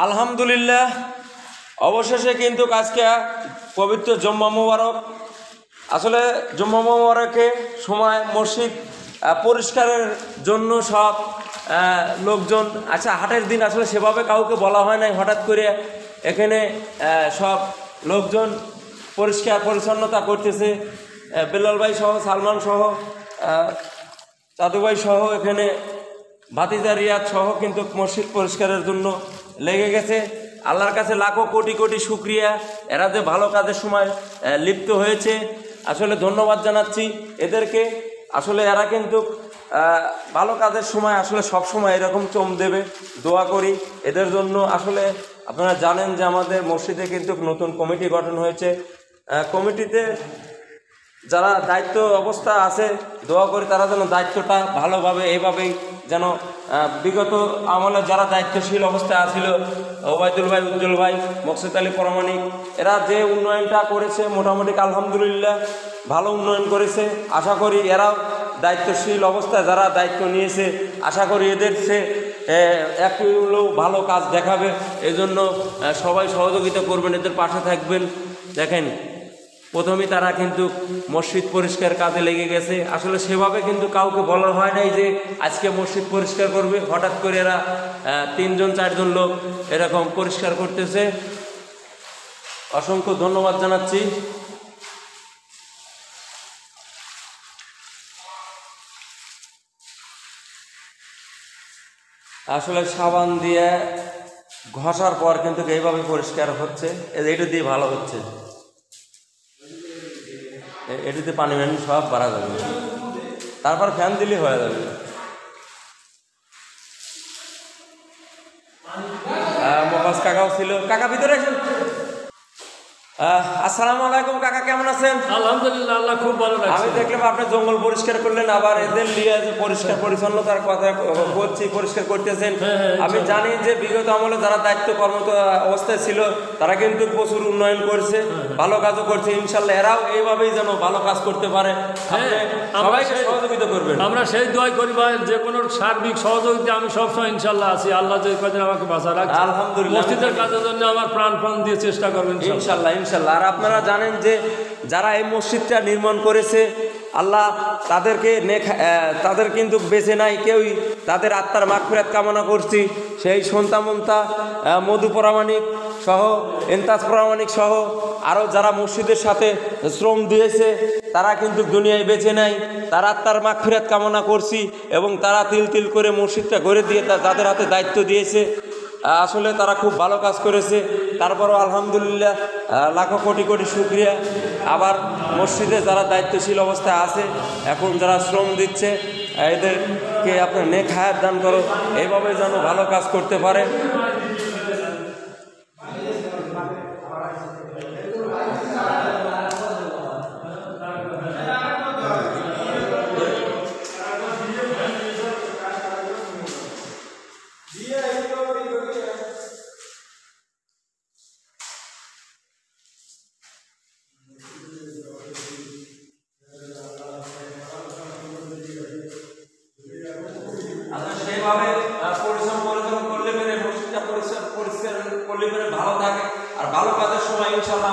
আলহামদুলিল্লাহ, অবশেষে কিন্তু আজকে পবিত্র জুম্মা মুবারক। আসলে জুম্মা মুবারকে সময় মসজিদ পরিষ্কারের জন্য সব লোকজন, আচ্ছা হাটের দিন আসলে সেভাবে কাউকে বলা হয় নাই, হঠাৎ করে এখানে সব লোকজন পরিষ্কার পরিচ্ছন্নতা করতেছে। বেলাল ভাই সহ, সালমান সহ, দাদুভাই সহ, এখানে ভাতিজা রিয়াদ সহ কিন্তু মসজিদ পরিষ্কারের জন্য লেগে গেছে। আল্লাহর কাছে লাখো কোটি কোটি শুকরিয়া, এরা যে ভালো কাজের সময় লিপ্ত হয়েছে, আসলে ধন্যবাদ জানাচ্ছি এদেরকে। আসলে এরা কিন্তু ভালো কাজের সময় আসলে সব সময় এরকম চম দেবে, দোয়া করি এদের জন্য। আসলে আপনারা জানেন যে আমাদের মসজিদে কিন্তু নতুন কমিটি গঠন হয়েছে। কমিটিতে যারা দায়িত্ব অবস্থা আছে, দোয়া করি তারা যেন দায়িত্বটা ভালোভাবে এইভাবেই যেন বিগত আমলে যারা দায়িত্বশীল অবস্থায় আছিল, ওবায়দুল ভাই, উজ্জ্বল ভাই, মকসুদ আলী প্রামাণিক, এরা যে উন্নয়নটা করেছে মোটামুটি আলহামদুলিল্লাহ ভালো উন্নয়ন করেছে। আশা করি এরাও দায়িত্বশীল অবস্থায় যারা দায়িত্ব নিয়েছে, আশা করি এদের সে একটু হলেও ভালো কাজ দেখাবে। এই জন্য সবাই সহযোগিতা করবেন, এদের পাশে থাকবেন। দেখেন প্রথমে তারা কিন্তু মসজিদ পরিষ্কার কাজে লেগে গেছে। আসলে সেভাবে কিন্তু কাউকে বলা হয় নাই যে আজকে মসজিদ পরিষ্কার করবে, হঠাৎ করে এরা 3-4জন লোক এরকম পরিষ্কার করতেছে। অসংখ্য ধন্যবাদ জানাচ্ছি। আসলে সাবান দিয়ে ঘষার পর কিন্তু এইভাবে পরিষ্কার হচ্ছে, এটা দিয়ে ভালো হচ্ছে। এটিতে পানি ম্যান সব বাড়া যাবে, তারপর ফ্যান দিলে হয়ে যাবে। মোবাস কাকাও ছিল, কাকা ভিতরে আসেন। আসসালামু আলাইকুম কাকা, কেমন আছেন? আলহামদুলিল্লাহ, আল্লাহ খুব ভালো লাগছে। আমি দেখলাম আপনি জঙ্গল পরিষ্কার করলেন, আবার এদের নিয়ে যে পরিষ্কার পরিচ্ছন্নতার কথা বলছি, পরিষ্কার করতেছেন। আমি জানি যে বিগত আমলে যারা দায়িত্ব কর্মরত অবস্থায় ছিল তারা কিন্তু প্রচুর উন্নয়ন করছে, ভালো কাজও করছে। ইনশাল্লাহ এরাও এইভাবেই যেন ভালো কাজ করতে পারে। সবাইকে সহযোগিতা করবেন, আমরা সেই দোয়াই করি ভাই, যে কোনো সার্বিক সহযোগিতা আমি সবসময় ইনশাল্লাহ আছি। আল্লাহ যে কদিন আমাকে বাঁচা রাখছে, আলহামদুলিল্লাহ, মসজিদের কাজের জন্য আমার প্রাণ দিয়ে চেষ্টা করবেন ইনশাল্লাহ ইনশাল্লাহ। আর আপনারা জানেন যে যারা এই মসজিদটা নির্মাণ করেছে, আল্লাহ তাদের কিন্তু বেঁচে নাই কেউই, তাদের আত্মার মাগফিরাত কামনা করছি। সেই সন্তামন্তা মধু প্রামাণিক সহ, এন্তাজ প্রামাণিক সহ আরও যারা মসজিদের সাথে শ্রম দিয়েছে তারা কিন্তু দুনিয়ায় বেঁচে নাই, তার আত্মার মাগফিরাত কামনা করছি। এবং তারা তিল তিল করে মসজিদটা গড়ে দিয়ে তাদের হাতে দায়িত্ব দিয়েছে, আসলে তারা খুব ভালো কাজ করেছে। তারপরও আলহামদুলিল্লাহ লাখো কোটি কোটি শুকরিয়া। আবার মসজিদে যারা দায়িত্বশীল অবস্থায় আছে, এখন যারা শ্রম দিচ্ছে, এদেরকে আপনার নেক হায়াত দান করো, এইভাবে যেন ভালো কাজ করতে পারে। সেইভাবে পরিশ্রম করলে মসজিদটা পরিষ্কার করলে ভালো থাকে। আর ভালো কাজের সময় ইনশাল্লাহ